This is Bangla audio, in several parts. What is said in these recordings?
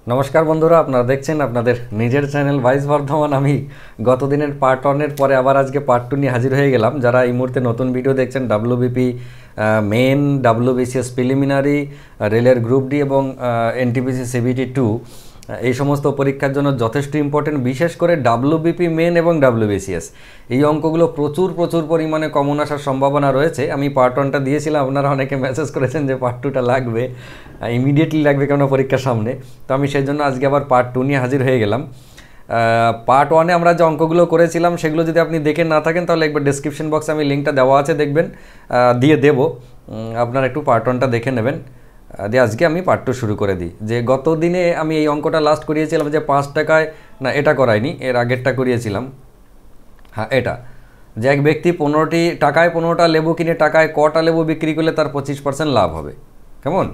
নমস্কার বন্ধুরা, আপনারা দেখছেন আপনাদের নিজের চ্যানেল ভাইস বর্ধমান। আমি গত দিনের পার্ট 1-এর পরে আবার আজকে পার্ট 2 নিয়ে হাজির হয়ে গেলাম। যারা এই মুহূর্তে নতুন ভিডিও দেখছেন, ডাব্লিউবিপি মেন, ডাব্লিউবিসিএস প্রিলিমিনারি, রেলের গ্রুপ ডি এবং এনটিপিসি সিবিটি 2 এই সমস্ত পরীক্ষার জন্য যথেষ্ট ইম্পর্টেন্ট। বিশেষ করে ডাব্লিউবিপি মেন এবং ডাব্লিউবিসিএস এই অঙ্কগুলো প্রচুর পরিমাণে কমন আসার সম্ভাবনা রয়েছে। আমি পার্ট 1টা দিয়েছিলাম, আপনারা অনেকে মেসেজ করেছেন যে পার্ট 2টা লাগবে, ইমিডিয়েটলি লাগবে কেননা পরীক্ষার সামনে। তো আমি সেই জন্য আজকে আবার পার্ট 2 নিয়ে হাজির হয়ে গেলাম। পার্ট 1-এ আমরা যে অঙ্কগুলো করেছিলাম সেগুলো যদি আপনি দেখে না থাকেন তাহলে একবার ডেসক্রিপশন বক্সে আমি লিঙ্কটা দেওয়া আছে, দেখবেন, দিয়ে দেবো, আপনারা একটু পার্ট 1টা দেখে নেবেন। দিয়ে আজকে আমি পার্ট 2 শুরু করে দিই। যে গত দিনে আমি এই অঙ্কটা লাস্ট করিয়েছিলাম যে 5 টাকায়, না এটা করাইনি, এর আগেরটা করিয়েছিলাম, হ্যাঁ এটা, যে এক ব্যক্তি 15টি টাকায় 15টা লেবু কিনে টাকায় কটা লেবু বিক্রি করলে তার 25% লাভ হবে। কেমন?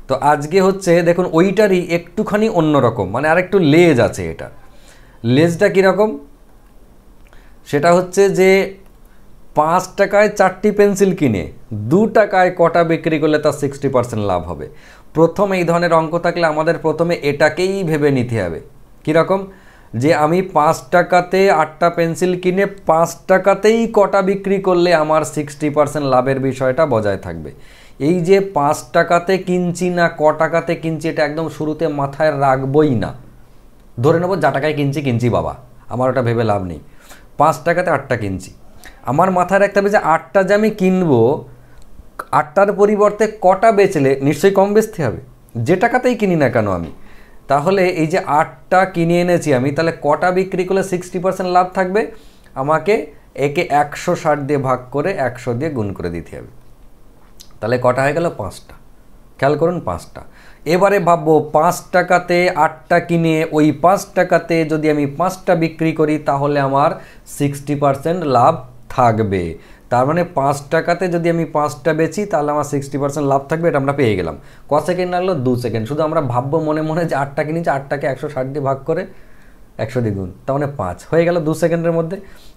তো আজকে হচ্ছে দেখুন ওইটারই একটুখানি অন্যরকম, মানে আরেকটু লেজ আছে। এটা লেজটা কীরকম, সেটা হচ্ছে যে 5 টাকায় 4টি পেন্সিল কিনে 2 টাকায় কটা বিক্রি করলে তার 60% লাভ হবে। প্রথম এই ধরনের অঙ্ক থাকলে আমাদের প্রথমে এটাকেই ভেবে নিতে হবে। কীরকম, যে আমি 5 টাকাতে 8টা পেন্সিল কিনে 5 টাকাতেই কটা বিক্রি করলে আমার 60% লাভের বিষয়টা বজায় থাকবে। এই যে 5 টাকাতে কিনছি না ক টাকাতে কিনছি, এটা একদম শুরুতে মাথায় রাখবই না। ধরে নেব যা টাকায় কিনছি বাবা, আমার ওটা ভেবে লাভ নেই। 5 টাকাতে 8টা কিনছি, আমার মাথায় রাখতে হবে যে 8টা যে আমি কিনবো, 8টার পরিবর্তে কটা বেচলে নিশ্চয়ই কম বেচতে হবে, যে টাকাতেই কিনি না কেন আমি। তাহলে এই যে 8টা কিনে এনেছি আমি, তাহলে কটা বিক্রি করলে 60% লাভ থাকবে, আমাকে একে 160 দিয়ে ভাগ করে 100 দিয়ে গুণ করে দিতে হবে। তাহলে কটা হয়ে গেল? 5টা। খেয়াল করুন, 5টা। এবারে ভাববো 5 টাকাতে 8টা কিনে ওই 5 টাকাতে যদি আমি 5টা বিক্রি করি তাহলে আমার 60% লাভ থাকবে। তার মানে 5 টাকাতে যদি আমি 5টা বেচি তাহলে আমার 60% লাভ থাকবে। এটা আমরা পেয়ে গেলাম। ক সেকেন্ড লাগলো? 2 সেকেন্ড। শুধু আমরা ভাববো মনে মনে যে 8টা কিনেছি, 8টাকে 160 দিয়ে ভাগ করে 100 দিয়ে গুণ, তার মানে 5 হয়ে গেল 2 সেকেন্ডের মধ্যে।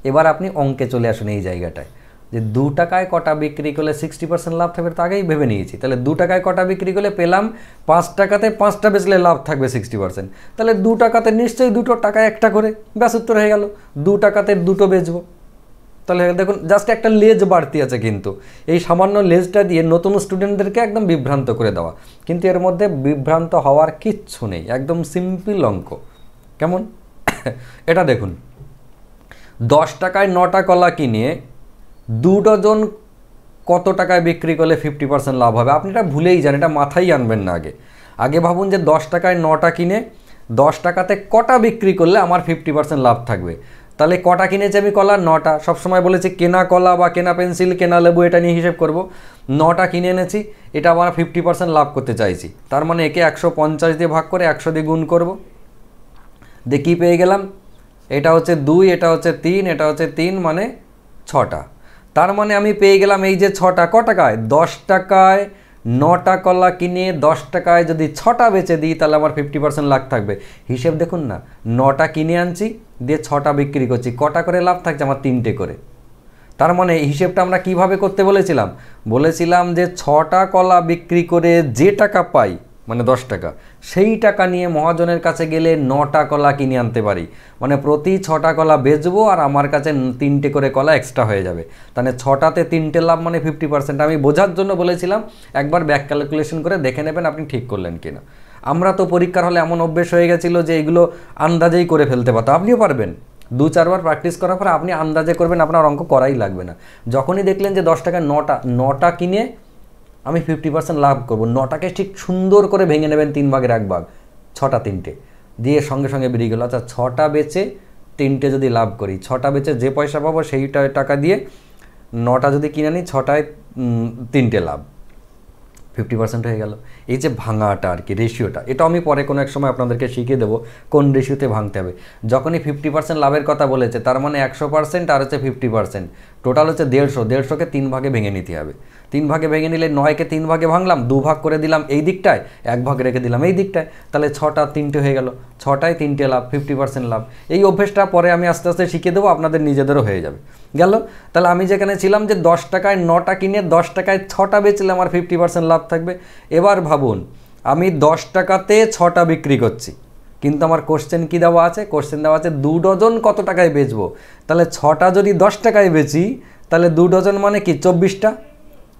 এবার আপনি অঙ্কে চলে আসুন এই জায়গাটায়, যে 2 টাকায় কটা বিক্রি করলে 60% লাভ থাকবে, তা আগেই ভেবে নিয়েছি। তাহলে 2 টাকায় কটা বিক্রি করলে পেলাম 5 টাকাতে 5টা বেচলে লাভ থাকবে 60%। তাহলে 2 টাকাতে নিশ্চয়ই 2 টাকায় 1টা করে, ব্যাস উত্তর হয়ে গেল। 2 টাকাতে 2টো বেচবো। তাহলে দেখুন জাস্ট একটা লেজ বাড়তি আছে, কিন্তু এই সামান্য লেজটা দিয়ে নতুন স্টুডেন্টদেরকে একদম বিভ্রান্ত করে দেওয়া। কিন্তু এর মধ্যে বিভ্রান্ত হওয়ার কিচ্ছু নেই, একদম সিম্পল অঙ্ক। কেমন? এটা দেখুন, 10 টাকায় 9টা কলা কিনে 2 ডজন কত টাকায় বিক্রি করলে 50% লাভ হবে। আপনি এটা ভুলেই যান, এটা মাথায় আনবেন না। আগে ভাবুন যে 10 টাকায় 9টা কিনে 10 টাকাতে কটা বিক্রি করলে আমার 50% লাভ থাকবে। তাহলে কটা কিনেছি আমি কলা? 9টা। সবসময় বলেছি কেনা কলা বা কেনা পেন্সিল, কেনা লেবু, এটা নিয়ে হিসেব করব। 9টা কিনে এনেছি, এটা আমার 50% লাভ করতে চাইছি। তার মানে একে 150 দিয়ে ভাগ করে 100 দিয়ে গুণ করব। দিয়ে কী পেয়ে গেলাম? এটা হচ্ছে 2, এটা হচ্ছে 3, এটা হচ্ছে 3, মানে 6টা। তার মানে আমি পেয়ে গেলাম এই যে 6টা। ক টাকায়? 10 টাকায় 9টা কলা কিনে 10 টাকায় যদি 6টা বেচে দিই তাহলে আমার 50% লাভ থাকবে। হিসেব দেখুন না, 9টা কিনে আনছি, দিয়ে 6টা বিক্রি করছি, কটা করে লাভ থাকছে? আমার 3টে করে। তার মানে হিসেবটা আমরা কিভাবে করতে বলেছিলাম যে 6টা কলা বিক্রি করে যে টাকা পাই, মানে 10 টাকা, সেই টাকা নিয়ে মহাজনের কাছে গেলে 9টা কলা কিনে আনতে পারি। মানে প্রতি 6টা কলা বেচবো আর আমার কাছে 3টে করে কলা এক্সট্রা হয়ে যাবে। তাহলে 6টাতে 3টে লাভ, মানে 50%। আমি বোঝার জন্য বলেছিলাম, একবার ব্যাক ক্যালকুলেশন করে দেখে নেবেন আপনি ঠিক করলেন কিনা। আমরা তো পরীক্ষার হলে এমন অভ্যেস হয়ে গেছিলো যে এগুলো আন্দাজেই করে ফেলতে পারতো। আপনিও পারবেন, 2-4 বার প্র্যাকটিস করার পরে আপনি আন্দাজে করবেন, আপনার অঙ্ক করাই লাগবে না। যখনই দেখলেন যে 10 টাকায় 9টা কিনে আমি 50% লাভ করব, 9টাকে ঠিক সুন্দর করে ভেঙে নেবেন 3 ভাগের 1 ভাগ, 6টা 3টে দিয়ে সঙ্গে সঙ্গে বেরিয়ে গেল। আচ্ছা 6টা বেচে 3টে যদি লাভ করি, 6টা বেচে যে পয়সা পাবো সেই টাকা দিয়ে 9টা যদি কিনে নিই, 6টায় 3টে লাভ, 50% হয়ে গেল। এই যে ভাঙাটা আর কি, রেশিওটা, এটা আমি পরে কোনো এক সময় আপনাদেরকে শিখিয়ে দেবো কোন রেশিওতে ভাঙতে হবে। যখনই 50% লাভের কথা বলেছে, তার মানে 100% আর হচ্ছে 50%, টোটাল হচ্ছে 150। 150কে 3 ভাগে ভেঙে নিতে হবে। 3 ভাগে ভেঙে নিলে 9কে 3 ভাগে ভাঙলাম, 2 ভাগ করে দিলাম এই দিকটায়, 1 ভাগ রেখে দিলাম এই দিকটায়, তাহলে 6টা 3টে হয়ে গেল। 6টায় 3টে লাভ, 50% লাভ। এই অভ্যেসটা পরে আমি আস্তে আস্তে শিখিয়ে দেবো, আপনাদের নিজেদেরও হয়ে যাবে। গেল? তাহলে আমি যেখানে ছিলাম যে 10 টাকায় 9টা কিনে 10 টাকায় 6টা বেচলে আমার 50% লাভ থাকবে। এবার ভাবুন আমি 10 টাকাতে 6টা বিক্রি করছি, কিন্তু আমার কোশ্চেন কি দেওয়া আছে? কোশ্চেন দেওয়া আছে 2 ডজন কত টাকায় বেচবো। তাহলে 6টা যদি 10 টাকায় বেচি, তাহলে 2 ডজন মানে কি 24টা,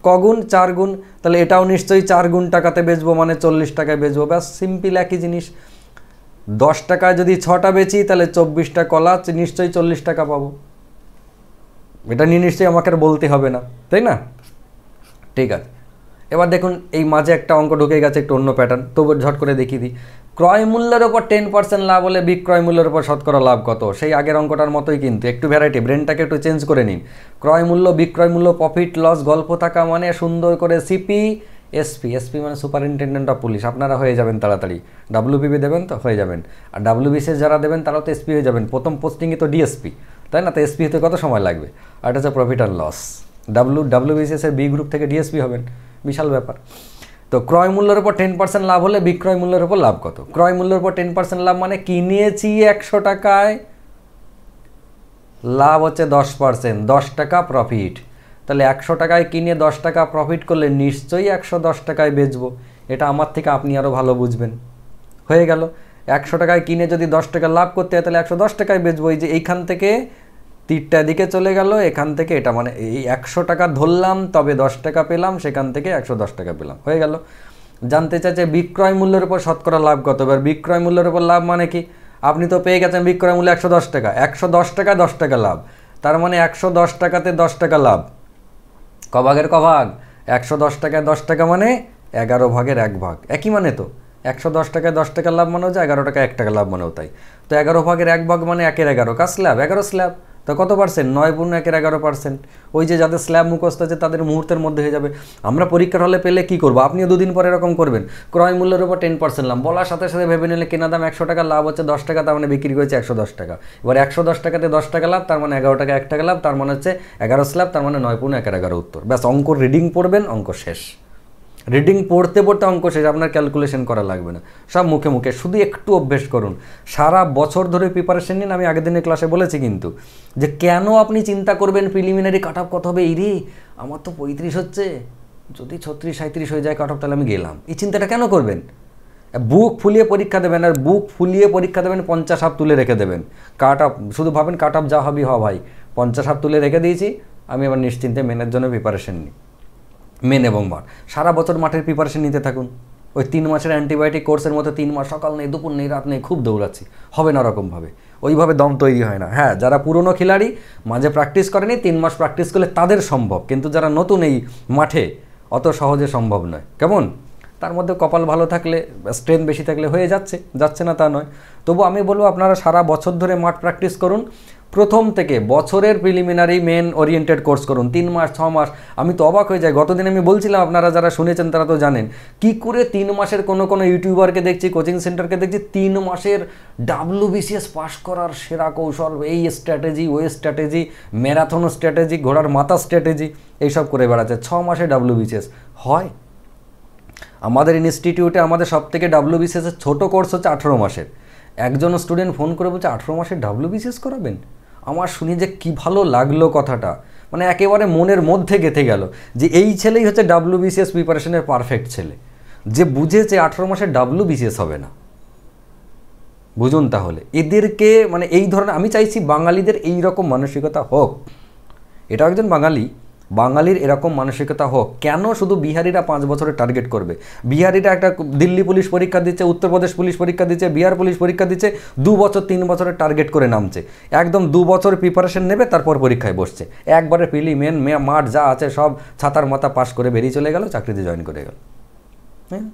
কগুণ? 4 গুণ। তাহলে এটাও নিশ্চয়ই 4 গুণ টাকাতে বেচবো, মানে 40 টাকায় বেচবো। ব্যাস, সিম্পল একই জিনিস। 10 টাকায় যদি 6টা বেচি, তাহলে 24টা কলা নিশ্চয়ই 40 টাকা পাবো। এটা নিয়ে নিশ্চয়ই আমাকে আর বলতে হবে না, তাই না? ঠিক আছে, এবার দেখুন এই মাঝে একটা অঙ্ক ঢুকে গেছে, একটু অন্য প্যাটার্ন, তবু ঝট করে দেখিয়ে দিই। ক্রয় মূল্যের ওপর 10% লাভ হলে বিক্রয় মূল্যের ওপর শতকরা লাভ কত? সেই আগের অঙ্কটার মতোই, কিন্তু একটু ভ্যারাইটি, ব্রেনটাকে একটু চেঞ্জ করে নিন। ক্রয় মূল্য, বিক্রয় মূল্য, প্রফিট লস, গল্প থাকা মানে সুন্দর করে সিপি, এসপি, এসপি মানে সুপারিনটেন্ডেন্ট অফ পুলিশ, আপনারা হয়ে যাবেন তাড়াতাড়ি। ডাব্লিউপিপি দেবেন তো হয়ে যাবেন, আর ডাব্লিউবিসিএস যারা দেবেন তারাও তো এসপি হয়ে যাবেন। প্রথম পোস্টিংয়ে তো ডিএসপি, তাই না? তো এসপি হতে কত সময় লাগবে? আর এটা হচ্ছে প্রফিট আর লস। ডাব্লিউবিসিএস এর বি গ্রুপ থেকে ডিএসপি হবেন, বিশাল ব্যাপার। তো ক্রয় মূল্যের উপর 10% লাভ হলে বিক্রয় মূল্যের উপর লাভ কত? ক্রয় মূল্যের উপর 10% লাভ মানে কিনেছি 100 টাকায়, লাভ হচ্ছে 10%, 10 টাকা প্রফিট। তাহলে 100 টাকায় কিনে 10 টাকা প্রফিট করলে নিশ্চয়ই 110 টাকায় বেচবো। এটা আমার থেকে আপনি আরও ভালো বুঝবেন। হয়ে গেল, 100 টাকায় কিনে যদি 10 টাকা লাভ করতে হয়, তাহলে 110 টাকায় বেচবো। এই যে এইখান থেকে তীরটা দিকে চলে গেল, এখান থেকে এটা মানে এই 100 টাকা ধরলাম, তবে 10 টাকা পেলাম, সেখান থেকে 110 টাকা পেলাম, হয়ে গেল। জানতে চাইছে বিক্রয় মূল্যের উপর শতকরা লাভ কত? এবার বিক্রয় মূল্যের উপর লাভ মানে কি? আপনি তো পেয়ে গেছেন বিক্রয় মূল্য 110 টাকা, 110 টাকা 10 টাকা লাভ, তার মানে 110 টাকাতে 10 টাকা লাভ। কভাগের কভাগ, 110 টাকায় 10 টাকা মানে 11 ভাগের 1 ভাগ, একই মানে তো। 110 টাকায় 10 টাকা লাভ মানেও যায়, 11 টাকায় 1 টাকা লাভ মানেও তাই। তো 11 ভাগের 1 ভাগ মানে 1 এর 11, কার স্ল্যাব? 11 স্ল্যাব। তো কত পার্সেন্ট? 9 গুণ 1 এর 11%। ওই যে যাদের স্ল্যাব মুখস্থ আছে তাদের মুহূর্তের মধ্যে হয়ে যাবে। আমরা পরীক্ষার হলে পেলে কি করবো? আপনিও 2 দিন পরে এরকম করবেন। ক্রয় মূল্যের উপর 10% লাভ বলার সাথে সাথে ভেবে নিলে কেনা দাম 100 টাকা, লাভ হচ্ছে 10 টাকা, তার মানে বিক্রি করেছে 110 টাকা। এবার 110 টাকাতে 10 টাকা লাভ, তার মানে 11 টাকা 1 টাকা লাভ, তার মানে হচ্ছে 11 স্ল্যাব, তার মানে 9 গুণ 1 এর 11 উত্তর। ব্যাস, অঙ্ক রিডিং পড়বেন, অঙ্ক শেষ। রিডিং পড়তে পড়তে অঙ্ক শেষ, আপনার ক্যালকুলেশন করা লাগবে না, সব মুখে মুখে। শুধু একটু অভ্যেস করুন, সারা বছর ধরে প্রিপারেশন নিন। আমি আগের দিনের ক্লাসে বলেছি কিন্তু, যে কেন আপনি চিন্তা করবেন প্রিলিমিনারি কাট অফ কত হবে, এই রে আমার তো 35 হচ্ছে, যদি 36 37 হয়ে যায় কাট অফ, তাহলে আমি গেলাম। এই চিন্তাটা কেন করবেন? বুক ফুলিয়ে পরীক্ষা দেবেন, আর বুক ফুলিয়ে পরীক্ষা দেবেন, 50 হাফ তুলে রেখে দেবেন। কাট অফ শুধু ভাবেন কাট অফ যা হবি হ ভাই, 50 হাফ তুলে রেখে দিয়েছি, আমি আবার নিশ্চিন্তে মেনের জন্য প্রিপারেশন নিই। মেন এবং মাঠ, সারা বছর মাঠের প্রিপারেশন নিতে থাকুন। ওই 3 মাসের অ্যান্টিবায়োটিক কোর্সের মতো 3 মাস সকাল নেই, দুপুর নেই, রাত নেই, খুব দৌড়াচ্ছি, হবে না ওরকমভাবে। ওইভাবে দম তৈরি হয় না। হ্যাঁ, যারা পুরনো খিলাড়ি, মাঝে প্র্যাকটিস করেনি, 3 মাস প্র্যাকটিস করলে তাদের সম্ভব, কিন্তু যারা নতুন এই মাঠে অত সহজে সম্ভব নয়। কেমন? তার মধ্যে কপাল ভালো থাকলে, স্ট্রেংথ বেশি থাকলে হয়ে যাচ্ছে না তা নয়। তবু আমি বলবো আপনারা সারা বছর ধরে মাঠ প্র্যাকটিস করুন। প্রথম থেকে বছরের প্রিলিমিনারি মেন ওরিয়েন্টেড কোর্স করুন, 3 মাস 6 মাস। আমি তো অবাক হয়ে যাই, গতদিন আমি বলছিলাম, আপনারা যারা শুনেছেন তারা তো জানেন, কি করে 3 মাসের কোনো ইউটিউবারকে দেখছি, কোচিং সেন্টারকে দেখছি, 3 মাসের ডাব্লিউবিসিএস পাস করার সেরা কৌশল, এই স্ট্র্যাটেজি, ওই স্ট্র্যাটেজি, ম্যারাথন স্ট্র্যাটেজি, ঘোড়ার মাথা স্ট্র্যাটেজি, এইসব করে বেড়াচ্ছে। 6 মাসে ডাব্লিউবিসিএস হয়? আমাদের ইনস্টিটিউটে আমাদের সব থেকে ডাব্লিউবিসিএসের ছোটো কোর্স হচ্ছে 18 মাসের। একজন স্টুডেন্ট ফোন করে বলছে 18 মাসের ডাব্লিউবিসিএস করাবেন। আমার শুনি যে কী ভালো লাগলো কথাটা, মানে একেবারে মনের মধ্যে গেঁথে গেল যে এই ছেলেই হচ্ছে ডাব্লিউবিসিএস প্রিপারেশনের পারফেক্ট ছেলে, যে বুঝেছে 18 মাসের ডাব্লিউবিসিএস হবে না। বুঝুন তাহলে এদেরকে, মানে এই ধরনের, আমি চাইছি বাঙালিদের এই রকম মানসিকতা হোক। এটা একজন বাঙালির এরকম মানসিকতা হোক। কেন শুধু বিহারিরা 5 বছরের টার্গেট করবে? বিহারিরা একটা দিল্লি পুলিশ পরীক্ষা দিচ্ছে, উত্তরপ্রদেশ পুলিশ পরীক্ষা দিচ্ছে, বিহার পুলিশ পরীক্ষা দিচ্ছে, 2 বছর 3 বছরের টার্গেট করে নামছে। একদম 2 বছর প্রিপারেশন নেবে, তারপর পরীক্ষায় বসছে। একবারে প্রিলি মেন মাঠ যা আছে সব ছাতার মাথা পাস করে বেরিয়ে চলে গেল, চাকরিতে জয়েন করে গেল। হ্যাঁ,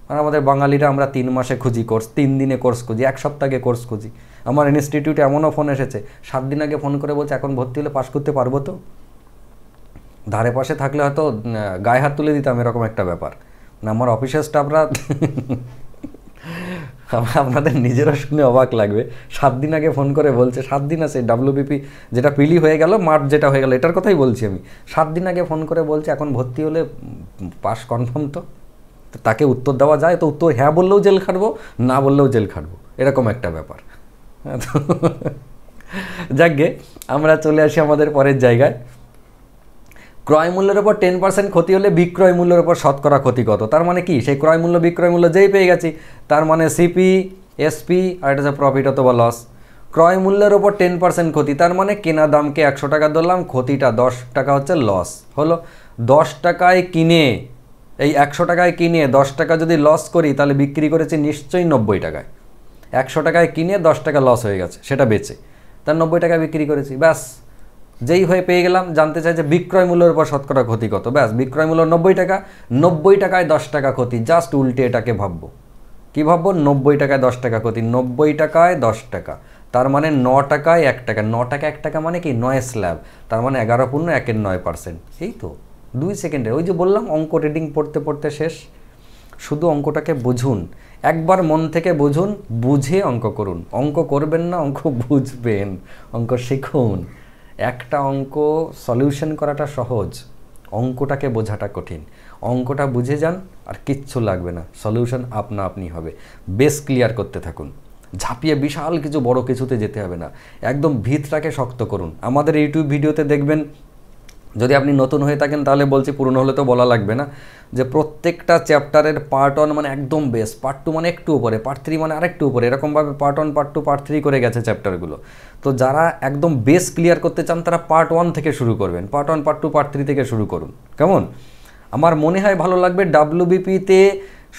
আর আমাদের বাঙালিরা আমরা 3 মাসে খুঁজি কোর্স, 3 দিনে কোর্স খুঁজি, 1 সপ্তাহে কোর্স খুঁজি। আমার ইনস্টিটিউটে এমনও ফোন এসেছে, 7 দিন আগে ফোন করে বলছে এখন ভর্তি হলে পাস করতে পারবো তো? ধারে পাশে থাকলে হয়তো গায়ে হাত তুলে দিতাম, এরকম একটা ব্যাপার। না, আমার অফিসের স্টাফরা, আপনাদের নিজেরা শুনে অবাক লাগবে, 7 দিন আগে ফোন করে বলছে, 7 দিন আছে ডাব্লিউবিপি যেটা পিলি হয়ে গেল, মাঠ যেটা হয়ে গেল, এটার কথাই বলছি আমি। 7 দিন আগে ফোন করে বলছে এখন ভর্তি হলে পাস কনফার্ম তো? তাকে উত্তর দেওয়া যায় তো? উত্তর হ্যাঁ বললেও জেল খাটবো, না বললেও জেল খাটবো, এরকম একটা ব্যাপার। যাকগে, আমরা চলে আসি আমাদের পরের জায়গায়। ক্রয় মূল্যের উপর 10% ক্ষতি হলে বিক্রয় মূল্যের উপর শতকরা ক্ষতি কত? তার মানে কি, সেই ক্রয় মূল্য বিক্রয় মূল্য যেই পেয়ে গেছি, তার মানে সিপি, এসপি, আর এটা হচ্ছে প্রফিট অথবা লস। ক্রয় মূল্যের উপর 10% ক্ষতি, তার মানে কেনা দামকে 100 টাকা ধরলাম, ক্ষতিটা 10 টাকা হচ্ছে লস হলো। 10 টাকায় কিনে, এই 100 টাকায় কিনে 10 টাকা যদি লস করি, তাহলে বিক্রি করেছি নিশ্চয়ই 90 টাকায়। 100 টাকায় কিনে 10 টাকা লস হয়ে গেছে, সেটা বেচে তার 90 টাকায় বিক্রি করেছি, ব্যাস। যেই হয়ে পেয়ে গেলাম। জানতে চাই যে বিক্রয় মূল্যের উপর শতকরা ক্ষতি কত, ব্যাস। বিক্রয় মূল্য 90 টাকা, 90 টাকায় 10 টাকা ক্ষতি, জাস্ট উল্টে এটাকে ভাববো। কী ভাববো? 90 টাকায় 10 টাকা ক্ষতি, 90 টাকায় 10 টাকা, তার মানে 9 টাকায় 1 টাকা। 9 টাকা 1 টাকা মানে কি? 9 স্ল্যাব, তার মানে 11.1%। এই তো 2 সেকেন্ডে, ওই যে বললাম অঙ্ক রিডিং পড়তে পড়তে শেষ। শুধু অঙ্কটাকে বুঝুন, একবার মন থেকে বুঝুন, বুঝে অঙ্ক করুন। অঙ্ক করবেন না, অঙ্ক বুঝবেন, অঙ্ক শিখুন। একটা অঙ্ক সলিউশন করাটা সহজ, অঙ্কটাকে বোঝাটা কঠিন। অঙ্কটা বুঝে যান আর কিচ্ছু লাগবে না, সলিউশন আপনা আপনি হবে। বেস ক্লিয়ার করতে থাকুন, ঝাঁপিয়ে বিশাল কিছু বড় কিছুতে যেতে হবে না, একদম ভিতটাকে শক্ত করুন। আমাদের ইউটিউব ভিডিওতে দেখবেন, যদি আপনি নতুন হয়ে থাকেন তাহলে বলছি, পুরনো হলে তো বলা লাগবে না, যে প্রত্যেকটা চ্যাপ্টারের পার্ট 1 মানে একদম বেস, পার্ট 2 মানে একটু উপরে, পার্ট 3 মানে আরেকটু উপরে, এরকমভাবে পার্ট 1, পার্ট 2, পার্ট 3 করে গেছে চ্যাপ্টারগুলো। তো যারা একদম বেস ক্লিয়ার করতে চান তারা পার্ট 1 থেকে শুরু করবেন, পার্ট 1, পার্ট 2, পার্ট 3 থেকে শুরু করুন, কেমন? আমার মনে হয় ভালো লাগবে। ডাব্লিউবিপিতে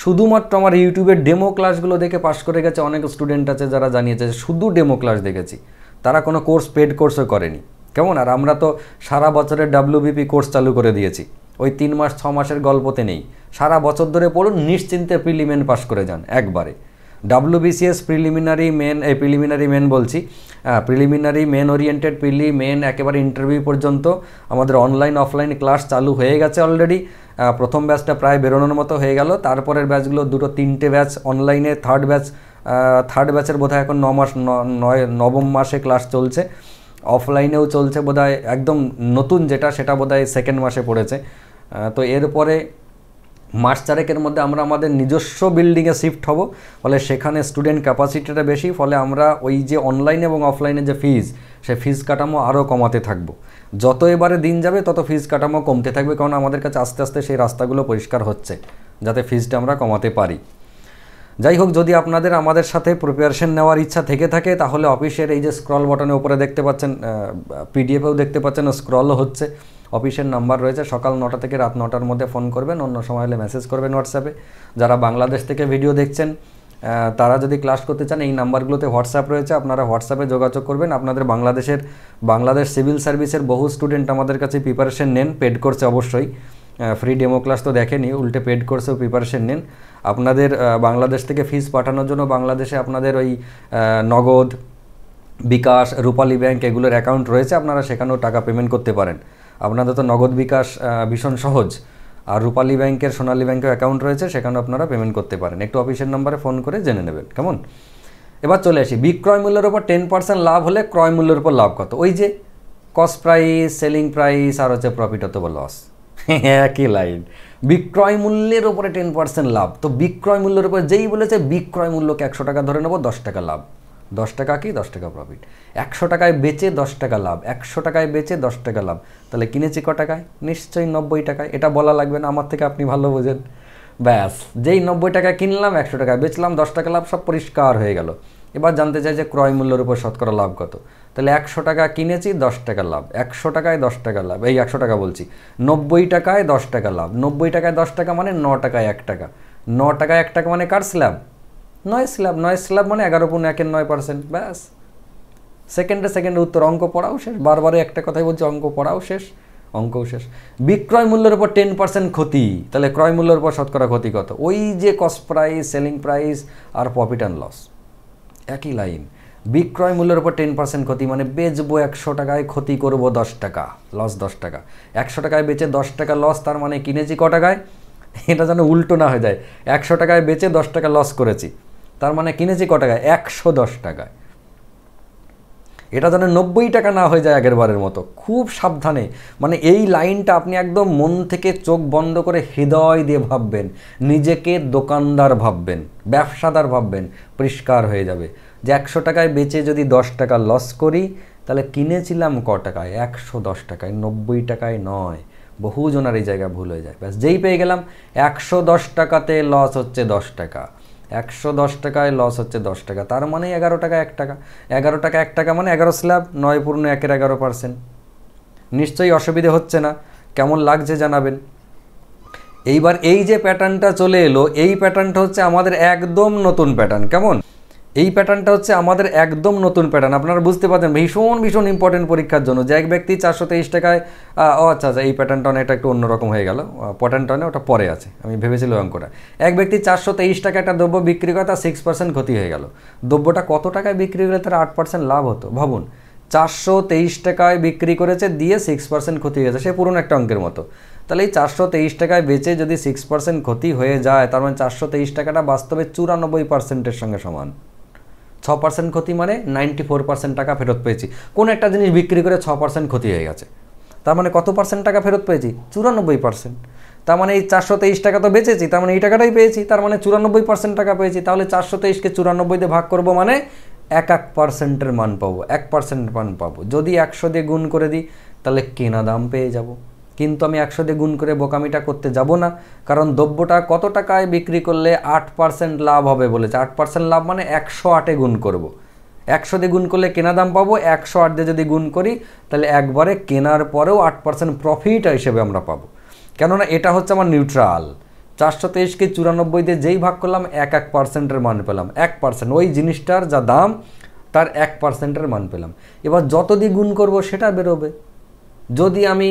শুধুমাত্র আমার ইউটিউবের ডেমো ক্লাসগুলো দেখে পাস করে গেছে অনেক স্টুডেন্ট আছে, যারা জানিয়েছে শুধু ডেমো ক্লাস দেখেছি, তারা কোনো কোর্স, পেড কোর্সও করেনি, কেমন? আর আমরা তো সারা বছরের ডাব্লিউবিপি কোর্স চালু করে দিয়েছি, ওই 3 মাস 6 মাসের গল্পতে নেই। সারা বছর ধরে পড়ুন, নিশ্চিন্তে প্রিলিমেন পাস করে যান একবারে। WBCS preliminary main, preliminary main বলছি, প্রিলিমিনারি মেন ওরিয়েন্টেড, মেন একেবারে ইন্টারভিউ পর্যন্ত আমাদের অনলাইন অফলাইন ক্লাস চালু হয়ে গেছে অলরেডি। প্রথম ব্যাচটা প্রায় বেরোনোর মতো হয়ে গেল, তারপরের ব্যাচগুলো 2-3টে ব্যাচ অনলাইনে, থার্ড ব্যাচের বোধহয় এখন 9ম মাসে ক্লাস চলছে, অফলাইনেও চলছে বোধহয়, একদম নতুন যেটা সেটা বোধহয় 2nd মাসে পড়েছে। তো এরপরে মাস 4-এর মধ্যে আমরা আমাদের নিজস্ব বিল্ডিংয়ে শিফট হব, ফলে সেখানে স্টুডেন্ট ক্যাপাসিটিটা বেশি, ফলে আমরা ওই যে অনলাইন এবং অফলাইনে যে ফিজ, সে ফিজ কাঠামো আরও কমাতে থাকবো। যত এবারে দিন যাবে তত ফিজ কাঠামো কমতে থাকবে, কারণ আমাদের কাছে আস্তে আস্তে সেই রাস্তাগুলো পরিষ্কার হচ্ছে, যাতে ফিজটা আমরা কমাতে পারি। যাই হোক, যদি আপনাদের আমাদের সাথে প্রিপারেশন নেওয়ার ইচ্ছা থেকে থাকে, তাহলে অফিসের এই যে স্ক্রল বাটনের উপরে দেখতে পাচ্ছেন, পিডিএফেও দেখতে পাচ্ছেন, স্ক্রলও হচ্ছে, অফিসের নাম্বার রয়েছে। সকাল 9টা থেকে রাত 9টার মধ্যে ফোন করবেন, অন্য সময় হলে মেসেজ করবেন হোয়াটসঅ্যাপে। যারা বাংলাদেশ থেকে ভিডিও দেখছেন, তারা যদি ক্লাস করতে চান, এই নাম্বারগুলোতে হোয়াটসঅ্যাপ রয়েছে, আপনারা হোয়াটসঅ্যাপে যোগাযোগ করবেন। আপনাদের বাংলাদেশ সিভিল সার্ভিসের বহু স্টুডেন্ট আমাদের কাছে প্রিপারেশন নেন, পেড কোর্সে অবশ্যই, ফ্রি ডেমো ক্লাস তো দেখেনি, উল্টে পেড কোর্সেও প্রিপারেশন নেন। আপনাদের বাংলাদেশ থেকে ফিস পাঠানোর জন্য বাংলাদেশে আপনাদের ওই নগদ, বিকাশ, রূপালী ব্যাংক এগুলোর অ্যাকাউন্ট রয়েছে, আপনারা সেখানেও টাকা পেমেন্ট করতে পারেন। আপনাদের তো নগদ, বিকাশ ভীষণ সহজ, আর রূপালী ব্যাংকের, সোনালী ব্যাংকের অ্যাকাউন্ট রয়েছে, সেখানেও আপনারা পেমেন্ট করতে পারেন। একটু অফিসের নাম্বারে ফোন করে জেনে নেবেন, কেমন? এবার চলে আসি, বিক্রয় মূল্যের উপর 10% লাভ হলে ক্রয় মূল্যের উপর লাভ কত? ওই যে কস্ট প্রাইস, সেলিং প্রাইস, আর হচ্ছে প্রফিট অথবা লস, একই লাইন। বিক্রয় মূল্যের উপরে 10% লাভ, তো বিক্রয় মূল্যের উপর যেই বলেছে বিক্রয় মূল্যকে 100 টাকা ধরে নেবো, 10 টাকা লাভ, 10 টাকা কি 10 টাকা প্রফিট। 100 টাকায় বেচে 10 টাকা লাভ, 100 টাকায় বেচে 10 টাকা লাভ, তাহলে কিনেছি ক টাকায়? নিশ্চয়ই 90 টাকায়। এটা বলা লাগবে না, আমার থেকে আপনি ভালো বোঝেন, ব্যাস। যেই 90 টাকায় কিনলাম, 100 টাকায় বেচলাম, 10 টাকা লাভ, সব পরিষ্কার হয়ে গেল। এবার জানতে চাই যে ক্রয় মূল্যের উপর শতকরা লাভ কত? তাহলে 100 টাকা কিনেছি, 10 টাকা লাভ, 100 টাকায় 10 টাকা লাভ, এই 100 টাকা বলছি, 90 টাকায় 10 টাকা লাভ, 90 টাকায় 10 টাকা মানে 9 টাকায় 1 টাকা, 9 টাকায় 1 টাকা মানে কার স্ল্যাব? 9 স্ল্যাব, 9 স্ল্যাব মানে 11.1%, ব্যাস। সেকেন্ডে উত্তর। অঙ্ক পড়াও শেষ, বারবারে একটা কথাই বলছি, অঙ্ক পড়াও শেষ, অঙ্কও শেষ। বিক্রয় মূল্যের উপর 10% ক্ষতি, তাহলে ক্রয় মূল্যের উপর শতকরা ক্ষতি কত? ওই যে কস্ট প্রাইস, সেলিং প্রাইস আর প্রফিট অ্যান্ড লস, একই লাইন। বিক্রয় মূল্যের উপর 10% ক্ষতি মানে বেচবো 100 টাকায়, ক্ষতি করবো 10 টাকা, লস 10 টাকা। 100 টাকায় বেচে 10 টাকা লস, তার মানে কিনেছি ক টাকায়? এটা যেন উল্টো না হয়ে যায়, 100 টাকায় বেচে 10 টাকা লস করেছি, তার মানে কিনেছি ক টাকায়? 110 টাকায়। এটা যেন 90 টাকা না হয়ে যায় আগের বারের মতো, খুব সাবধানে। মানে এই লাইনটা আপনি একদম মন থেকে চোখ বন্ধ করে হৃদয় দিয়ে ভাববেন, নিজেকে দোকানদার ভাববেন, ব্যবসাদার ভাববেন, পরিষ্কার হয়ে যাবে যে 100 টাকায় বেচে যদি 10 টাকা লস করি, তাহলে কিনেছিলাম ক টাকায়? 110 টাকায়, 90 টাকায় নয়। বহু জনের এই জায়গায় ভুল হয়ে যায়। ব্যাস যেই পেয়ে গেলাম 110 টাকাতে লস হচ্ছে 10 টাকা, 110 টাকায় লস হচ্ছে 10 টাকা, তার মানে 11 টাকা 1 টাকা, 11 টাকা 1 টাকা মানে 11 স্ল্যাব, 9/1-11%। নিশ্চয়ই অসুবিধে হচ্ছে না, কেমন লাগছে জানাবেন। এইবার এই যে প্যাটার্নটা চলে এলো, এই প্যাটার্নটা হচ্ছে আমাদের একদম নতুন প্যাটার্ন। কেমন? এই প্যাটার্নটা হচ্ছে আমাদের একদম নতুন প্যাটার্ন। আপনারা বুঝতে পারছেন ভীষণ ভীষণ ইম্পর্টেন্ট পরীক্ষার জন্য, যে এক ব্যক্তি 423 টাকায় আচ্ছা এই প্যাটার্নটা এটা একটু অন্যরকম হয়ে গেল, প্যাটার্নটা ওটা পরে আছে, আমি ভেবেছিলাম অঙ্কটা। এক ব্যক্তি 423 টাকা একটা দ্রব্য বিক্রি করে, তার 6% ক্ষতি হয়ে গেল। দ্রব্যটা কত টাকায় বিক্রি করলে তার 8% লাভ হতো? ভাবুন, 423 টাকায় বিক্রি করেছে, দিয়ে 6% ক্ষতি হয়ে গেছে, সে পুরনো একটা অঙ্কের মতো। তাহলে এই 423 টাকায় বেচে যদি 6% ক্ষতি হয়ে যায়, তার মানে 423 টাকাটা বাস্তবে 94%-এর সঙ্গে সমান। 6% ক্ষতি মানে 94% টাকা ফেরত পেয়েছি। কোন একটা জিনিস বিক্রি করে 6% ক্ষতি হয়ে গেছে, তার মানে কত পার্সেন্ট টাকা ফেরত পেয়েছি? 94%। তার মানে এই 423 টাকা তো বেচেছি, তার মানে এই টাকাটাই পেয়েছি, তার মানে 94% টাকা পেয়েছি। তাহলে 423কে 94 দিয়ে ভাগ করবো, মানে 1% মান পাবো, 1% মান পাবো। যদি 100 দিয়ে গুণ করে দিই তাহলে কেনা দাম পেয়ে যাব। কিন্তু আমি 100 দিয়ে গুণ করে বোকামিটা করতে যাব না, কারণ দ্রব্যটা কত টাকায় বিক্রি করলে 8% লাভ হবে বলেছে। 8% লাভ মানে 108-এ গুণ করব। 100 দিয়ে গুণ করলে কেনা দাম পাবো, 108 দিয়ে যদি গুণ করি তাহলে একবারে কেনার পরেও 8% প্রফিট হিসেবে আমরা পাবো। কেননা এটা হচ্ছে আমার নিউট্রাল। 423কে 94 দিয়ে যেই ভাগ করলাম 1% মান পেলাম। 1%, ওই জিনিসটার যা দাম তার 1%-এর মান পেলাম। এবার যত দিয়ে গুণ করবো সেটা বেরোবে। যদি আমি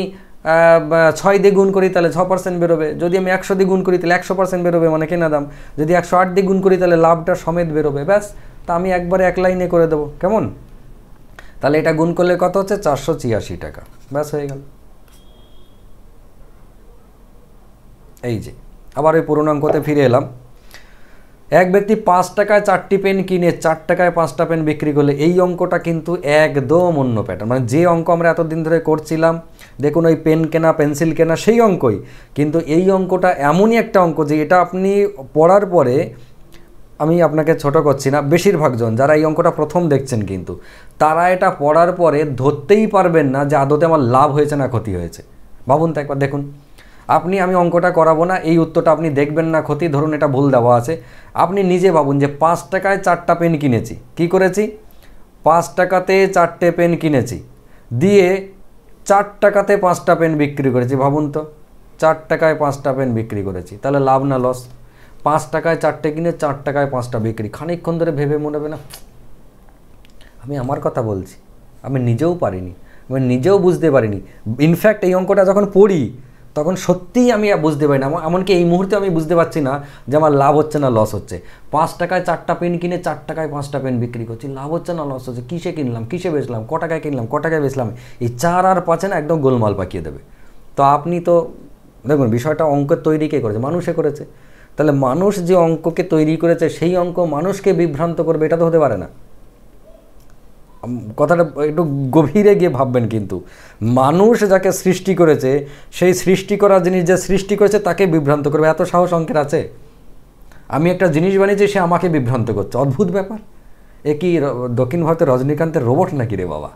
6 দিয়ে গুণ করি তাহলে 6% বেরোবে, যদি আমি 100 দিয়ে গুণ করি তাহলে 100% বেরোবে, মানে কেনা দাম। যদি 108 দিয়ে গুণ করি তাহলে লাভটা সমেত বেরোবে। ব্যাস, তা আমি একবারে এক লাইনে করে দেবো। কেমন? তাহলে এটা গুণ করলে কত হচ্ছে? 486 টাকা। ব্যাস হয়ে গেল। এই যে আবার ওই পুরোনো অঙ্কতে ফিরে এলাম। এক ব্যক্তি 5 টাকায় 4টি পেন কিনে 4 টাকায় 5টা পেন বিক্রি করলে, এই অঙ্কটা কিন্তু একদম অন্য প্যাটার্ন। মানে যে অঙ্ক আমরা এতদিন ধরে করছিলাম, দেখুন ওই পেন কেনা, পেন্সিল কেনা, সেই অঙ্কই, কিন্তু এই অঙ্কটা এমনই একটা অঙ্ক যে এটা আপনি পড়ার পরে, আমি আপনাকে ছোট করছি না, বেশিরভাগ জন যারা এই অঙ্কটা প্রথম দেখছেন কিন্তু তারা এটা পড়ার পরে ধরতেই পারবেন না যে আদতে আমার লাভ হয়েছে না ক্ষতি হয়েছে। ভাবুন তো একবার, দেখুন আমি অঙ্কটা করাবো না, এই উত্তরটা আপনি দেখবেন না ক্ষতি, ধরুন এটা ভুল দেওয়া আছে। আপনি নিজে ভাবুন যে 5 টাকায় 4টা পেন কিনেছি, কি করেছি? 5 টাকাতে 4টে পেন কিনেছি, দিয়ে 4 টাকাতে 5টা পেন বিক্রি করেছি। ভাবুন তো, 4 টাকায় 5টা পেন বিক্রি করেছি, তাহলে লাভ না লস? 5 টাকায় 4টে কিনে 4 টাকায় 5টা বিক্রি। খানিকক্ষণ ধরে ভেবে মনে হবে না আমি আমার কথা বলছি, আমি নিজেও পারিনি, আমি নিজেও বুঝতে পারিনি। ইনফ্যাক্ট এই অঙ্কটা যখন পড়ি তখন সত্যিই আমি বুঝতে পারি না, এমনকি এই মুহূর্তে আমি বুঝতে পারছি না যে আমার লাভ হচ্ছে না লস হচ্ছে। 5 টাকায় 4টা পেন কিনে 4 টাকায় 5টা পেন বিক্রি করছি, লাভ হচ্ছে না লস হচ্ছে? কিসে কিনলাম, কিসে বেচলাম, ক টাকায় কিনলাম, ক টাকায় বেচলাম? এই 4 আর 5 না একদম গোলমাল পাকিয়ে দেবে। তো আপনি তো দেখুন বিষয়টা অঙ্কের তৈরি কে করেছে? মানুষে করেছে। তাহলে মানুষ যে অঙ্ককে তৈরি করেছে সেই অঙ্ক মানুষকে বিভ্রান্ত করবে, এটা তো হতে পারে না। কথাটা একটু গভীরে গিয়ে ভাববেন। কিন্তু মানুষ যাকে সৃষ্টি করেছে, সেই সৃষ্টি করা জিনিস যে সৃষ্টি করেছে তাকে বিভ্রান্ত করবে, এত সাহস অঙ্কের আছে? আমি একটা জিনিস বানিয়েছি, সে আমাকে বিভ্রান্ত করছে, অদ্ভুত ব্যাপার। এ কি দক্ষিণ ভারতের রজনীকান্তের রোবট নাকি রে বাবা?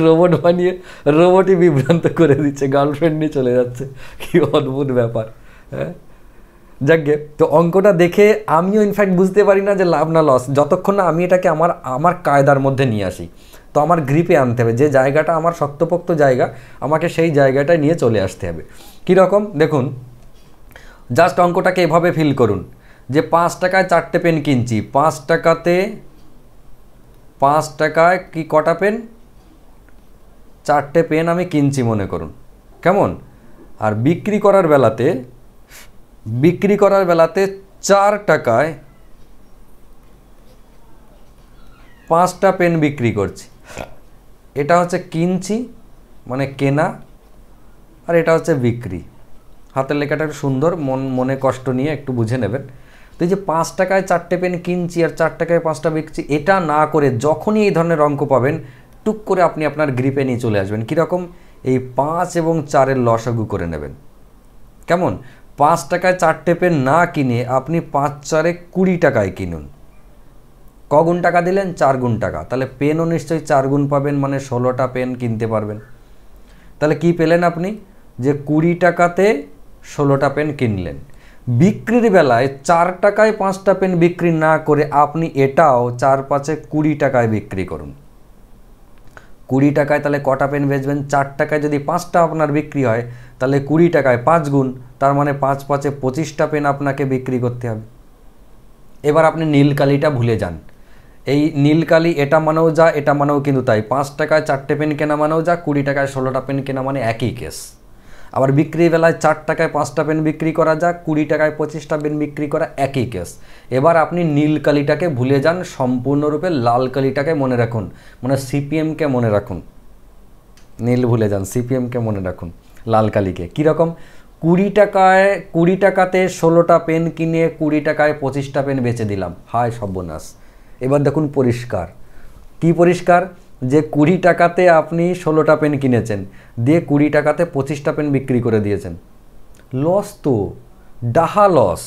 রোবট বানিয়ে রোবটই বিভ্রান্ত করে দিচ্ছে, গার্লফ্রেন্ড নিয়ে চলে যাচ্ছে, কি অদ্ভুত ব্যাপার। হ্যাঁ, যাকে তো অঙ্কটা দেখে আমিও ইনফ্যাক্ট বুঝতে পারি না যে লাভ না লস, যতক্ষণ না আমি এটাকে আমার কায়দার মধ্যে নিয়ে আসি। তো আমার গ্রিপে আনতে হবে, যে জায়গাটা আমার শক্তপোক্ত জায়গা, আমাকে সেই জায়গাটায় নিয়ে চলে আসতে হবে। কীরকম দেখুন, জাস্ট অঙ্কটাকে এভাবে ফিল করুন যে 5 টাকায় 4টে পেন কিনছি, 5 টাকায় কি কটা পেন? 4টে পেন আমি কিনছি মনে করুন। কেমন? আর বিক্রি করার বেলাতে 4 টাকায় 5টা পেন বিক্রি করছি। এটা হচ্ছে কিনছি মানে কেনা, আর এটা হচ্ছে বিক্রি। হাতের লেখাটা একটু সুন্দর, মনে কষ্ট নিয়ে একটু বুঝে নেবেন। তো এই যে 5 টাকায় 4টে পেন কিনছি আর 4 টাকায় 5টা বিকছি, এটা না করে যখনই এই ধরনের অঙ্ক পাবেন টুক করে আপনি আপনার গ্রিপে নিয়ে চলে আসবেন। কীরকম? এই 5 এবং 4-এর লসাগু করে নেবেন। কেমন? 5 টাকায় 4টে পেন না কিনে আপনি 5 4-এ 20 টাকায় কিনুন। কগুণ টাকা দিলেন? 4 গুণ টাকা। তাহলে পেনও নিশ্চয়ই 4 গুণ পাবেন, মানে 16টা পেন কিনতে পারবেন। তাহলে কি পেলেন আপনি, যে 20 টাকাতে 16টা পেন কিনলেন। বিক্রির বেলায় 4 টাকায় 5টা পেন বিক্রি না করে আপনি এটাও 4 5 20 টাকায় বিক্রি করুন। 20 টাকায় তাহলে কটা পেন বেচবেন? 4 টাকায় যদি 5টা আপনার বিক্রি হয় তাহলে 20 টাকায় 5 গুণ, তার মানে 5 5 25টা পেন আপনাকে বিক্রি করতে হবে। এবার আপনি নীলকালিটা ভুলে যান। এই নীলকালি এটা মানেও যা, এটা মানেও কিন্তু তাই। 5 টাকায় 4টে পেন কেনা মানেও যা, 20 টাকায় 16টা পেন কেনা মানে একই কেস। আবার বিক্রির বেলায় 4 টাকায় 5টা পেন বিক্রি করা যাক, 20 টাকায় 25টা পেন বিক্রি করা একই কেস। এবার আপনি নীল কালিটাকে ভুলে যান, সম্পূর্ণরূপে লাল কালিটাকে মনে রাখুন, মানে সিপিএমকে মনে রাখুন। নীল ভুলে যান, সিপিএমকে মনে রাখুন, লাল কালিকে। কীরকম? 20 টাকাতে 16টা পেন কিনে 20 টাকায় 25টা পেন বেচে দিলাম, হায় সর্বনাশ। এবার দেখুন পরিষ্কার, কি পরিষ্কার, যে 20 টাকাতে আপনি 16টা পেন কিনেছেন, দিয়ে 20 টাকাতে 25টা পেন বিক্রি করে দিয়েছেন। লস তো, ডাহা লস।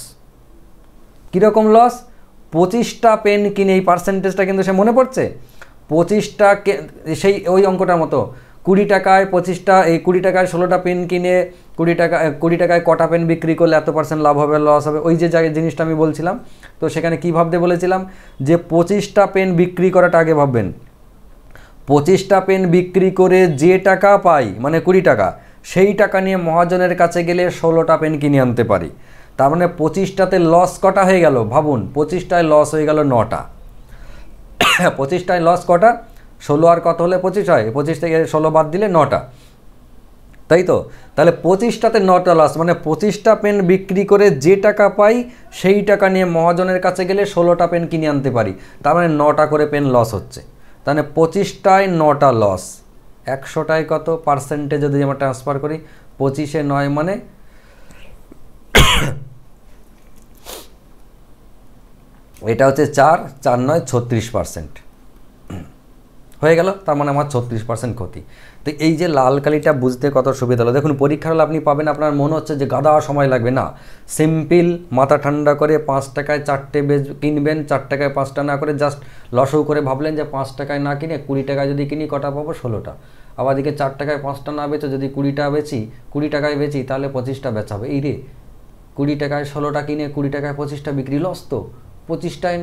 কীরকম লস? 25টা পেন কিনে, এই পার্সেন্টেজটা কিন্তু সে মনে পড়ছে, 25টা, সেই ওই অঙ্কটার মতো, 20 টাকায় 25টা, এই 20 টাকায় 16টা পেন কিনে 20 টাকায় কটা পেন বিক্রি করলে এত % লাভ হবে, লস হবে, ওই যে জিনিসটা আমি বলছিলাম। তো সেখানে কী ভাবতে বলেছিলাম, যে 25টা পেন বিক্রি করাটা আগে ভাববেন। 25টা পেন বিক্রি করে যে টাকা পাই, মানে 20 টাকা, সেই টাকা নিয়ে মহাজনের কাছে গেলে 16টা পেন কিনে আনতে পারি। তার মানে 25টাতে লস কটা হয়ে গেল ভাবুন, 25টায় লস হয়ে গেল 9টা। 25টায় লস কটা? 16 আর কত হলে 25 হয়? 25 থেকে 16 বাদ দিলে 9টা, তাই তো? তাহলে 25টাতে 9টা লস, মানে 25টা পেন বিক্রি করে যে টাকা পাই সেই টাকা নিয়ে মহাজনের কাছে গেলে 16টা পেন কিনে আনতে পারি। তার মানে 9টা করে পেন লস হচ্ছে। তাহলে 25টায় 9টা লস, 100টায় কত পার্সেন্টে যদি আমরা ট্রান্সফার করি, 25-এ 9 মানে এটা হচ্ছে 4, 4 9 36% হয়ে গেল। তার মানে আমার 36% ক্ষতি। তো এই যে লাল কালিটা বুঝতে কত সুবিধা হলো। দেখুন পরীক্ষার হলে আপনি পাবেন, আপনার মনে হচ্ছে যে গাদা সময় লাগবে, না, সিম্পল, মাথা ঠান্ডা করে 5 টাকায় 4টে কিনবেন, 4 টাকায় 5টা না করে জাস্ট লসও করে ভাবলেন যে 5 টাকায় না কিনে 20 টাকায় যদি কিনি কটা পাবো? 16টা। আবার দিকে 4 টাকায় 5টা না বেচে যদি 20টা বেচি, 20 টাকায় বেচি, তাহলে 25টা বেচাবে। এই রে, 20 টাকায় 16টা কিনে 20 টাকায় 25টা বিক্রি, লস তো। 25টায়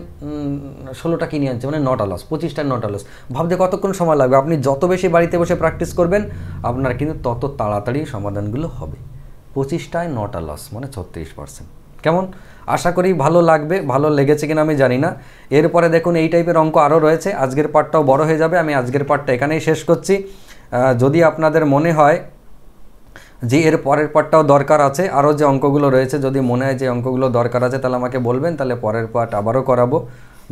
16টা কিনে আনছে, মানে 9টা লস। 25টায় 9টা লস। ভাবতে কতক্ষণ সময় লাগবে? আপনি যত বেশি বাড়িতে বসে প্র্যাকটিস করবেন আপনার কিন্তু তত তাড়াতাড়ি সমাধানগুলো হবে। 25টায় 9টা লস মানে 36%। কেমন? আশা করি ভালো লাগবে। ভালো লেগেছে কিনা আমি জানি না। এরপরে দেখুন এই টাইপের অঙ্ক আরও রয়েছে। আজকের পার্টটাও বড় হয়ে যাবে, আমি আজকের পার্টটা এখানেই শেষ করছি। যদি আপনাদের মনে হয় যে এর পরের পার্টটাও দরকার আছে, আরও যে অঙ্কগুলো রয়েছে, যদি মনে হয় যে অঙ্কগুলো দরকার আছে তাহলে আমাকে বলবেন, তাহলে পরের পার্ট আবারও করাবো।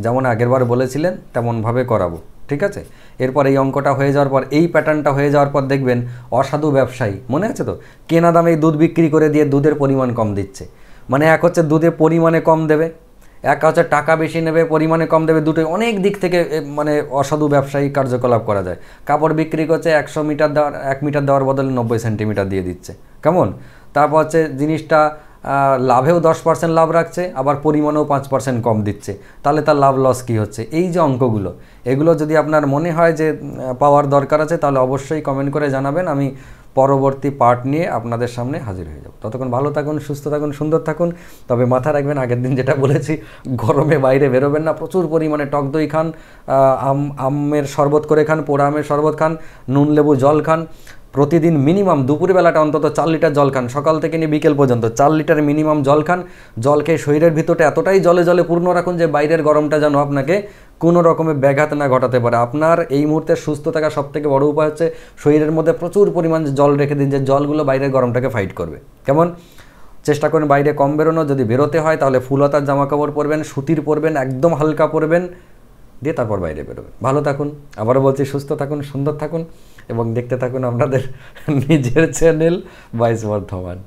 যেমন আগেরবার বলেছিলেন তেমনভাবে করাবো, ঠিক আছে? এরপর এই অঙ্কটা হয়ে যাওয়ার পর, এই প্যাটার্নটা হয়ে যাওয়ার পর দেখবেন অসাধু ব্যবসায়ী, মনে আছে তো, কেনা দামে দুধ বিক্রি করে দিয়ে দুধের পরিমাণ কম দিচ্ছে। মানে এক হচ্ছে দুধে পরিমাণে কম দেবে, এক হচ্ছে টাকা বেশি নেবে, পরিমাণে কম দেবে। দুটোই অনেক দিক থেকে মানে অসাধু ব্যবসায়ী কার্যকলাপ করা যায়। কাপড় বিক্রি করছে 100 মিটার দেওয়ার, 1 মিটার দেওয়ার বদলে 90 সেন্টিমিটার দিয়ে দিচ্ছে, কেমন? তারপর হচ্ছে জিনিসটা লাভেও 10% লাভ রাখছে, আবার পরিমাণেও 5% কম দিচ্ছে। তাহলে তার লাভ লস কী হচ্ছে? এই যে অঙ্কগুলো, এগুলো যদি আপনার মনে হয় যে পাওয়ার দরকার আছে তাহলে অবশ্যই কমেন্ট করে জানাবেন। আমি পরবর্তী পার্ট নিয়ে আপনাদের সামনে হাজির হয়ে যাব। ততক্ষণ ভালো থাকুন, সুস্থ থাকুন, সুন্দর থাকুন। তবে মাথায় রাখবেন, আগের দিন যেটা বলেছি, গরমে বাইরে বেরোবেন না। প্রচুর পরিমাণে টক দই খান, আমের শরবত করে খান, পোড়া আমের শরবত খান, নুন লেবু জল খান। প্রতিদিন মিনিমাম দুপুরবেলাটা অন্তত 4 লিটার জল খান। সকাল থেকে নিয়ে বিকেল পর্যন্ত 4 লিটার মিনিমাম জল খান। জল খেয়ে শরীরের ভিতরটা এতটাই জলে জলে পূর্ণ রাখুন যে বাইরের গরমটা যেন আপনাকে কোনো রকমের ব্যাঘাত না ঘটাতে পারে। আপনার এই মুহূর্তে সুস্থ থাকার সবথেকে বড় উপায় হচ্ছে শরীরের মধ্যে প্রচুর পরিমাণ জল রেখে দিন, যে জলগুলো বাইরের গরমটাকে ফাইট করবে। কেমন? চেষ্টা করুন বাইরে কম বেরোনো। যদি বেরোতে হয় তাহলে ফুলহাতার জামাকাপড় পরবেন, সুতির পরবেন, একদম হালকা পরবেন, দিয়ে তারপর বাইরে বেরোবেন। ভালো থাকুন, আবারও বলছি, সুস্থ থাকুন, সুন্দর থাকুন এবং দেখতে থাকুন আপনাদের নিজের চ্যানেল ভয়েস বর্ধমান।